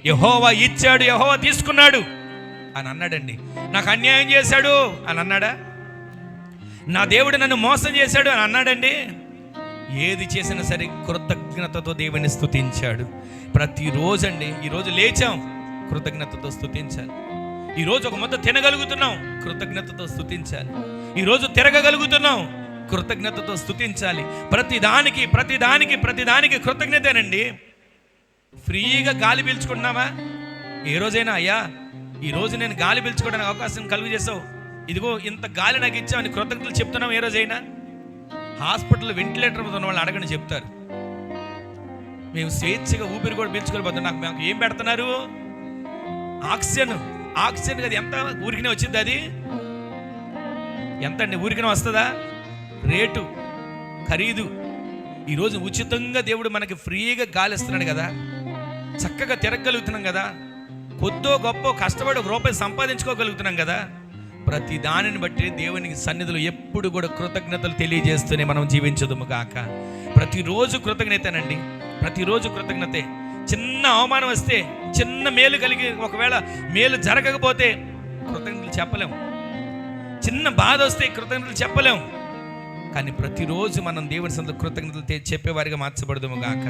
యెహోవా ఇచ్చాడు, యెహోవా తీసుకున్నాడు అని అన్నాడండి. నాకు అన్యాయం చేశాడు అని అన్నాడా? నా దేవుడు నన్ను మోసం చేశాడు అని అన్నాడండి? ఏది చేసినా సరే కృతజ్ఞతతో దేవుని స్తుతించాడు. ప్రతిరోజు అండి, ఈరోజు లేచాం, కృతజ్ఞతతో స్తుతించాలి. ఈరోజు ఒక ముద్ద తినగలుగుతున్నాం, కృతజ్ఞతతో స్తుతించాలి. ఈరోజు తిరగగలుగుతున్నాం, కృతజ్ఞతతో స్తుతించాలి. ప్రతిదానికి కృతజ్ఞతేనండి. ఫ్రీగా గాలి పీల్చుకుంటున్నామా? ఏ రోజైనా అయ్యా ఈరోజు నేను గాలి పీల్చుకోవడానికి అవకాశం కలుగు చేసావు, ఇదిగో ఇంత గాలి నాకు ఇచ్చామని కృతజ్ఞతలు చెప్తున్నాం ఏ రోజైనా? హాస్పిటల్ వెంటిలేటర్ మీద ఉన్న వాళ్ళు అడగని చెప్తారు, మేము స్వేచ్ఛగా ఊపిరి కూడా పీల్చుకోలేకపోతున్నాం, మాకు ఏం పెడుతున్నారు? ఆక్సిజన్ కదా. ఎంత ఊరికినే వచ్చింది అది? ఎంత అండి ఊరికినే వస్తుందా? రేటు, ఖరీదు. ఈరోజు ఉచితంగా దేవుడు మనకి ఫ్రీగా గాలి ఇస్తున్నాడు కదా, చక్కగా తిరగగలుగుతున్నాం కదా, కొద్దో గొప్ప కష్టపడి ₹1 సంపాదించుకోగలుగుతున్నాం కదా. ప్రతి దానిని బట్టి దేవునికి సన్నిధిలో ఎప్పుడు కూడా కృతజ్ఞతలు తెలియజేస్తూనే మనం జీవించదుము గాక. ప్రతిరోజు కృతజ్ఞతేనండి, ప్రతిరోజు కృతజ్ఞతే. చిన్న అవమానం వస్తే, చిన్న మేలు కలిగి ఒకవేళ మేలు జరగకపోతే కృతజ్ఞతలు చెప్పలేం. చిన్న బాధ వస్తే కృతజ్ఞతలు చెప్పలేం. కానీ ప్రతిరోజు మనం దేవుని సన్నిధిలో కృతజ్ఞతలు చెప్పేవారిగా మార్చబడదుము గాక.